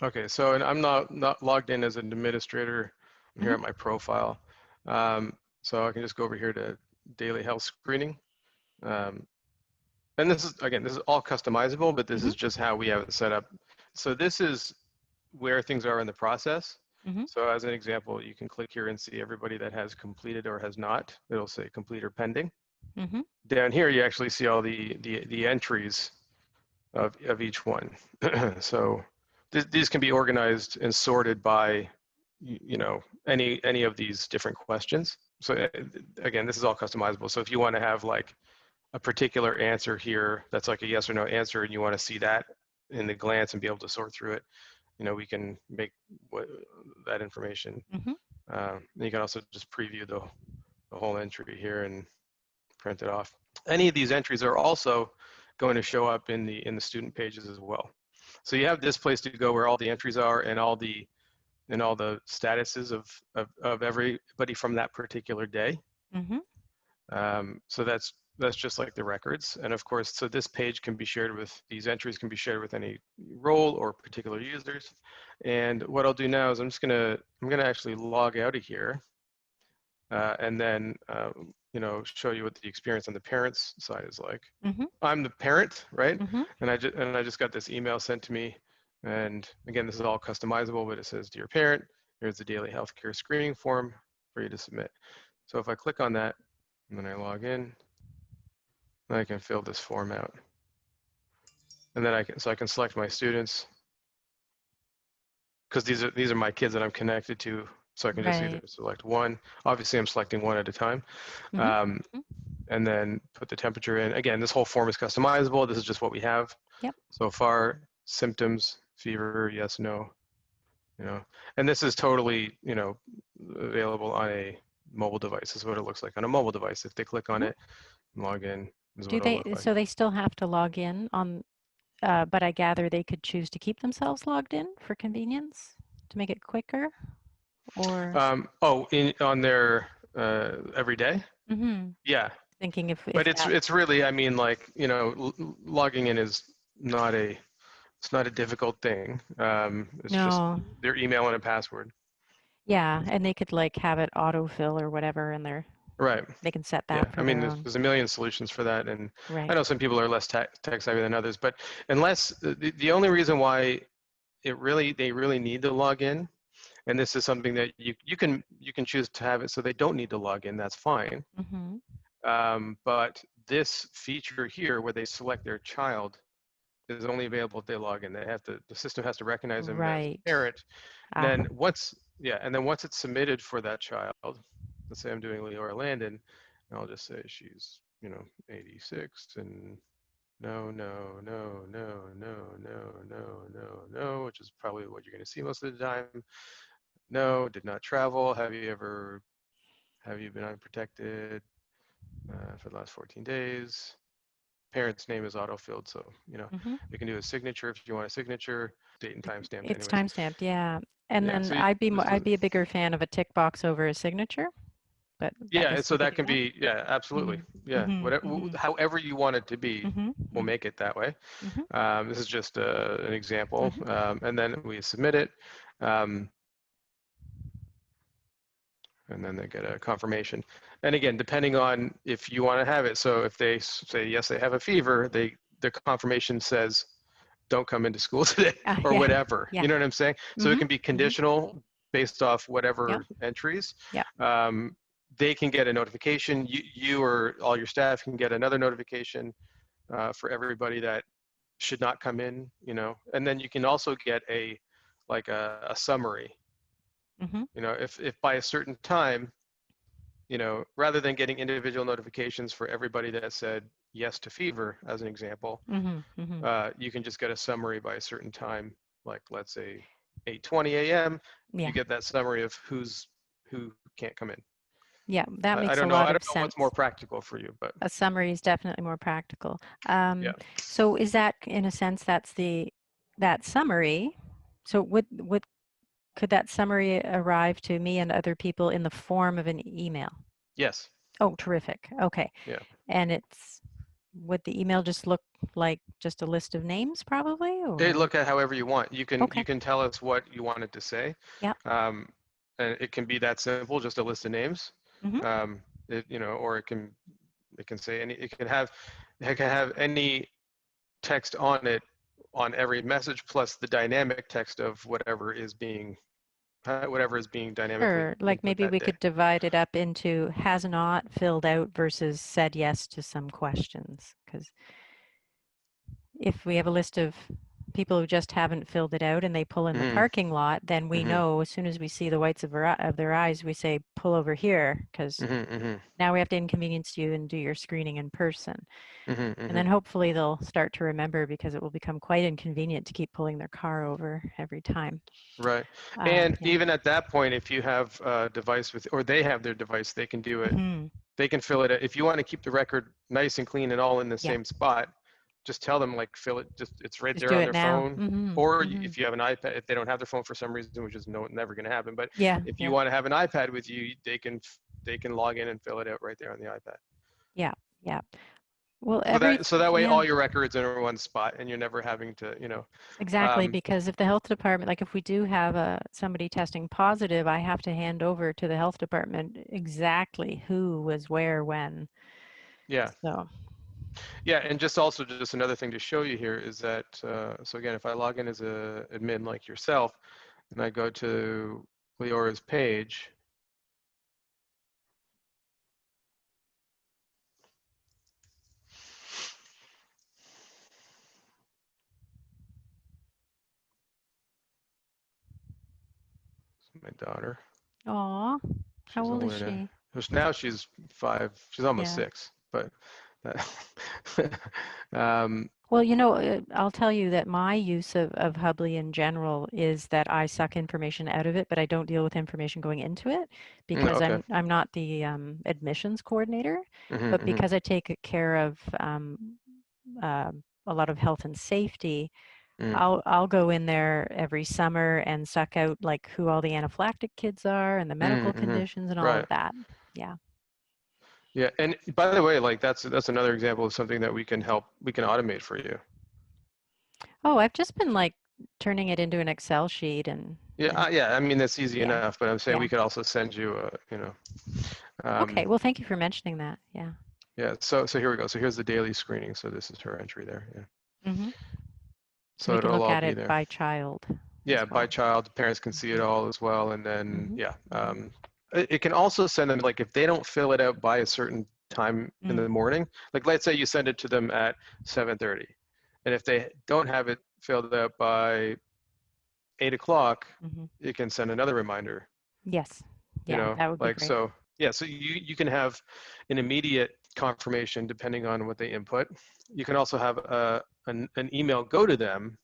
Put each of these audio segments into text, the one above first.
Okay, so and I'm not logged in as an administrator. I'm here Hmm. at my profile. So I can just go over here to daily health screening. Um, and this is, again, this is all customizable, but this Hmm. is just how we have it set up. So this is where things are in the process. Hmm. So as an example, you can click here and see everybody that has completed or has not. It'll say complete or pending. Hmm. Down here, you actually see all the entries of each one. So these can be organized and sorted by, you know, any of these different questions. So again, this is all customizable. So if you want to have like a particular answer here that's like a yes or no answer, and you want to see that in the glance and be able to sort through it, you know, we can make that information. Hmm. You can also just preview the whole entry here and print it off. Any of these entries are also going to show up in the student pages as well. So you have this place to go where all the entries are and all the statuses of everybody from that particular day. Hmm. So that's just like the records. And of course, so this page can be shared with, these entries can be shared with any role or particular users. And what I'll do now is I'm gonna actually log out of here, and then you know, show you what the experience on the parents side is like. Hmm. I'm the parent, right? Hmm. And I just got this email sent to me. And again, this is all customizable, but it says, dear parent, here's the daily healthcare screening form for you to submit. So if I click on that and then I log in, then I can fill this form out. And then I can select my students, because these are my kids that I'm connected to. So I can just either Right. select one. Obviously, I'm selecting one at a time. Hmm. Um, and then put the temperature in. Again, this whole form is customizable. This is just what we have Yep. so far. Symptoms, fever, yes, no, you know. And this is totally, you know, available on a mobile device. This is what it looks like on a mobile device. If they click on Hmm. it and log in, this is Do what it'll they, look like. so they still have to log in on, but I gather they could choose to keep themselves logged in for convenience to make it quicker, or? Oh, on their every day? Hmm. Yeah, Thinking but if that. it's really, I mean, like, you know, logging in is not a, it's not a difficult thing. It's just No. their email and a password. Yeah, and they could like have it autofill or whatever, and Right. they can set Yeah. that I for mean, their own. there's a million solutions for that, and I Right. know some people are less tech savvy than others, but unless the only reason why they really need to log in, and this is something that you can choose to have it so they don't need to log in. That's fine. Hmm. But this feature here, where they select their child, is only available if they log in. They have to, the system has to recognize them as a Right. parent. Ah. Then once, yeah, and then once it's submitted for that child, let's say I'm doing Leora Landon, and I'll just say she's, you know, 86, and no, no, no, no, no, no, no, no, no, which is probably what you're going to see most of the time. No, did not travel. Have you been unprotected for the last 14 days? Parent's name is autofilled, so, you know, Hmm. we can do a signature if you want a signature, date and time stamped It's anyways. time-stamped, yeah. And Yeah, then so this is, I'd be a bigger fan of a tick box over a signature, but I yeah, guess so we could that do can that. be, yeah, absolutely. Hmm. Yeah, Hmm. whatever, Hmm. however you want it to be, Hmm. we'll Hmm. make it that way. Hmm. This is just an example, Hmm. and then we submit it, um, and then they get a confirmation. And again, depending on if you want to have it, so if they say yes, they have a fever, the confirmation says don't come into school today or Yeah. whatever. Yeah. You know what I'm saying? So it Hmm. can be Hmm. conditional based off Yep. whatever entries. Yep. Um, they can get a notification. You or all your staff can get another notification for everybody that should not come in. You know, and then you can also get a like a summary. Hmm. You know, if by a certain time, you know, rather than getting individual notifications for everybody that said yes to fever, as an example, Hmm. Hmm. you can just get a summary by a certain time, like let's say 8:20 a.m. You Yeah. get that summary of who can't come in. Yeah. That I makes a don't know. lot I of don't know what's more sense. practical for you, but A summary is definitely more practical. yeah, So is that, in a sense, that's that summary? So would could that summary arrive to me and other people in the form of an email? yes, Oh, terrific. Okay. yeah, And it's would the email just look like just a list of names probably, Hey, or? look at however you want. You Okay. can tell us what you want it to say. Yep. And it can be that simple, just a list of names. Mhm. Or it can say it can have any text on it on every message plus the dynamic text of whatever is being dynamically Sure. Like input maybe that we day. could divide it up into has not filled out versus said yes to some questions. Because if we have a list of people who just haven't filled it out and they pull in the Hmm. parking lot, then we Hmm. know as soon as we see the whites of their eyes, we say, pull over here, because Hmm. Hmm. now we have to inconvenience you and do your screening in person. Hmm. And Hmm. then hopefully they'll start to remember, because it will become quite inconvenient to keep pulling their car over every time. Right. And Yeah. even at that point, if you have a device or they have their device, they can do it. Mhm. They can fill it. If you want to keep the record nice and clean and all in the Yeah. same spot, just tell them like fill it. Just it's right Just there do on it their now. phone. Mhm. Or Mhm. if you have an iPad, if they don't have their phone for some reason, which is never going to happen. But Yeah. if you Yeah. want to have an iPad with you, they can log in and fill it out right there on the iPad. Yeah. Yeah. Well, So that way yeah. all your records are in one spot and you're never having to, Exactly, because if the health department, like if we do have somebody testing positive, I have to hand over to the health department exactly who was where when. yeah. So, Yeah, and just another thing to show you here is that, so again, if I log in as a admin like yourself, and I go to Leora's page, my daughter, aw, how she's old is only she? now she's 5, she's almost Yeah. 6, but um, Well, I'll tell you that my use of Hubly in general is that I suck information out of it, but I don't deal with information going into it, because okay. I'm not the admissions coordinator, but Hmm. because I take care of a lot of health and safety. Hmm. I'll go in there every summer and suck out like who all the anaphylactic kids are and the medical Hmm. conditions and all Right. of that. Yeah. Yeah, and by the way, like that's another example of something that we can automate for you. Oh, I've just been like turning it into an Excel sheet Yeah, and yeah. I mean, that's easy yeah, enough, but I'm saying yeah. we could also send you Okay. Well, thank you for mentioning that. Yeah. yeah. So here we go. So here's the daily screening. So this is her entry there. Yeah. Hmm. So So we can it'll look all at be it there. by child Yeah, as by well. child, parents can see it all as well, and then Hmm. yeah. Hmm. It can also send them like if they don't fill it out by a certain time in the Mm. morning. Like let's say you send it to them at 7:30, and if they don't have it filled out by 8 o'clock, Hmm. it can send another reminder. Yes. Yeah, that would be Like great. so. Yeah, so you can have an immediate confirmation depending on what they input. You can also have an email go to them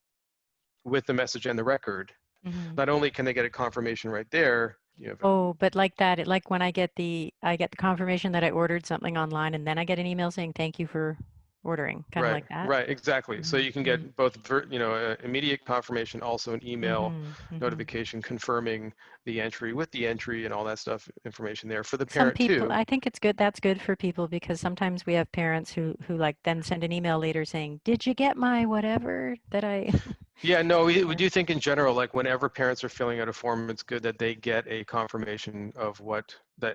with the message and the record. Hmm. Not only can they get a confirmation right there, you have Oh, but like that, like when I get the confirmation that I ordered something online, and then I get an email saying thank you for ordering, kind of right, like that. right, exactly. So Hmm. you can Hmm. get both, immediate confirmation, also an email Hmm. Hmm. notification confirming the entry with the entry and all that stuff, information there for the Some parent people, too. I think it's good. That's good for people, because sometimes we have parents who like then send an email later saying, "Did you get my whatever that I?" Yeah, no, we Or do think in general, like whenever parents are filling out a form, it's good that they get a confirmation of what they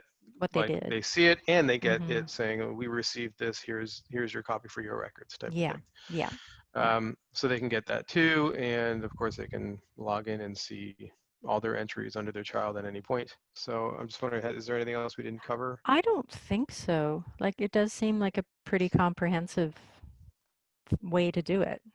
like did. they see it and they get Hmm. it saying, oh, we received this, here's your copy for your records type of Yeah. thing. Yeah. Yeah. So they can get that too. And of course they can log in and see all their entries under their child at any point. So I'm just wondering, is there anything else we didn't cover? I don't think so. Like it does seem like a pretty comprehensive way to do it.